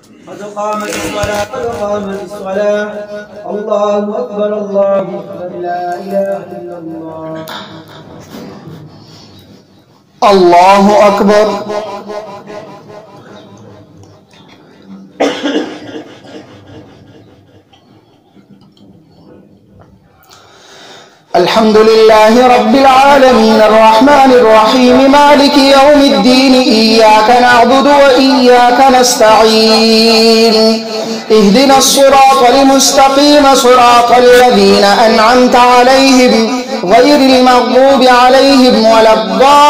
قد قامت الصلاة قد قامت الصلاة. الله أكبر الله أكبر لا إله إلا الله. الله أكبر. الحمد لله رب العالمين الرحمن الرحيم مالك يوم الدين إياك نعبد وإياك نستعين اهدنا الصراط المستقيم صراط الذين أنعمت عليهم غير المغضوب عليهم ولا الضالين.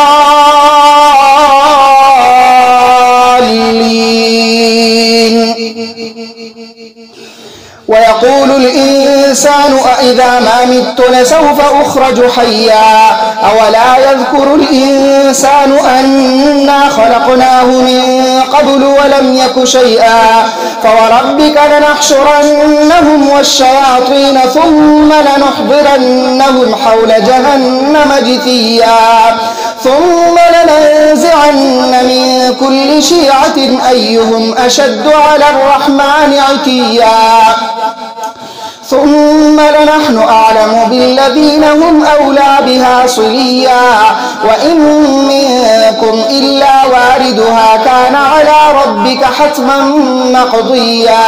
ويقول الإنسان أإذا ما مت لسوف أخرج حيا أولا يذكر الإنسان أنا خلقناه من قبل ولم يك شيئا فوربك لنحشرنهم والشياطين ثم لنحضرنهم حول جهنم جثيا ثم لننزعن من كل شيعة أيهم أشد على الرحمن عتيا ثم لنحن أعلم بالذين هم أولى بها صليا وإن منكم إلا واردها كان على ربك حتما مقضيا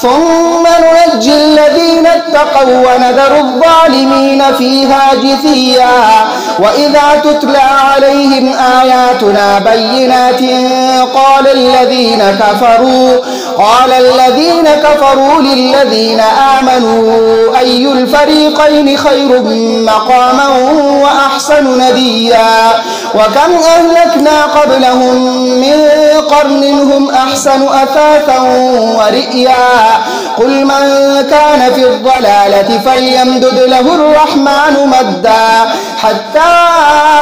ثم ننجي الذين اتقوا ونذر الظالمين فيها جثيا. وإذا تتلى عليهم آياتنا بينات قال الذين كفروا للذين آمنوا أي الفريقين خير مقاما وأحسن نديا. وكم أهلكنا قبلهم من قرن هم أحسن أثاثا ورئيا. قل من كان في الضلالة فليمدد له الرحمن مدا حتى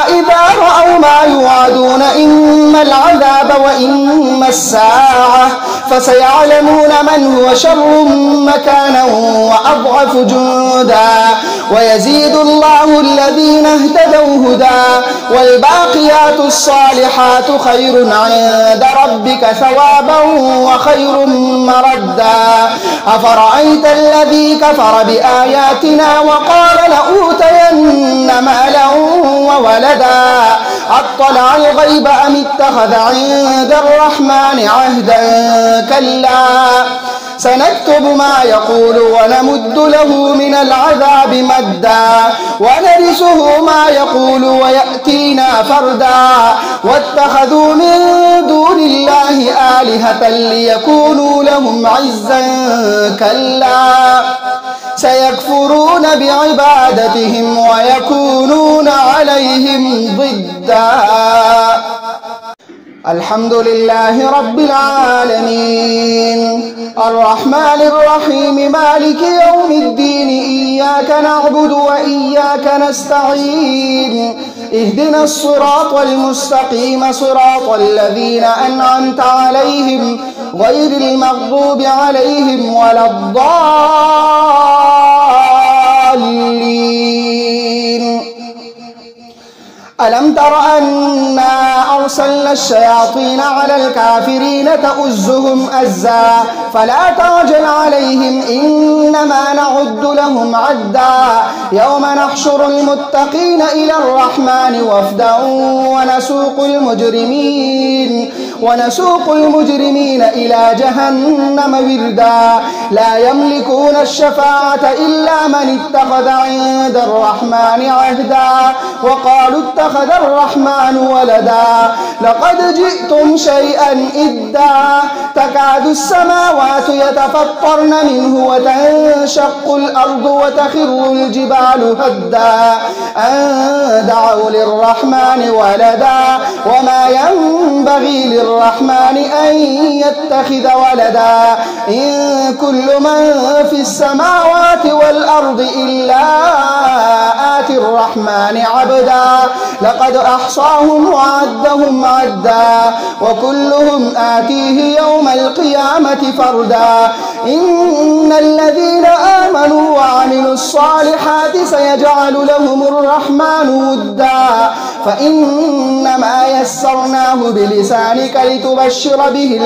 إذا رأوا ما يوعدون إما العذاب وإما الساعة فسيعلمون من هو شر مكانا وأضعف جندا. ويزيد الله الذين اهتدوا هدى والباقيات الصالحات خير عند ربك ثوابا وخير مردا. أفرأيت الذي كفر بآياتنا وقال لأوتين مالا وولدا أطلع الغيب أم اتخذ عند الرحمن عهدا كلا سنكتب ما يقول ونمد له من العذاب مدا ونرثه ما يقول ويأتينا فردا. واتخذوا من دون الله آلهة ليكونوا لهم عزا كلا سيكفرون بعبادتهم ويكونون عليهم ضدا. الحمد لله رب العالمين الرحمن الرحيم مالك يوم الدين إياك نعبد وإياك نستعين اهدنا الصراط المستقيم صراط الذين أنعمت عليهم غير المغضوب عليهم ولا الضالين. ألم تر أنا أرسلنا الشياطين على الكافرين تؤزهم أزا فلا تعجل عليهم إنما نعد لهم عدا. يوم نحشر المتقين إلى الرحمن وفدا ونسوق المجرمين إلى جهنم وردا. لا يملكون الشفاعة إلا من اتخذ عند الرحمن عهدا وقالوا اتخذ الرحمن ولدا لقد جئتم شيئا إدا. تكاد السماوات يتفطرن منه وتنشق الأرض وتخر الجبال هدا أن دعوا للرحمن ولدا وما ينبغي للرحمن أن يتخذ ولدا. إن كل من في السماوات والأرض إلا آتي الرحمن عبدا لقد أحصاهم وعدهم عدا وكلهم آتيه يوم القيامة فردا. إن الذين آمنوا وعملوا الصالحات سيجعل لهم الرحمن ودا فإنما يسرناه بلسانك لتبشر به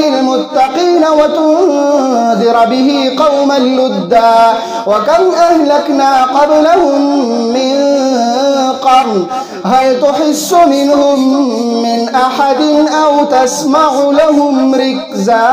المتقين وتنذر به قوما لدا. وكم أهلكنا قبلهم من قرن هل تحس منهم من أحد أو تسمع لهم ركزا.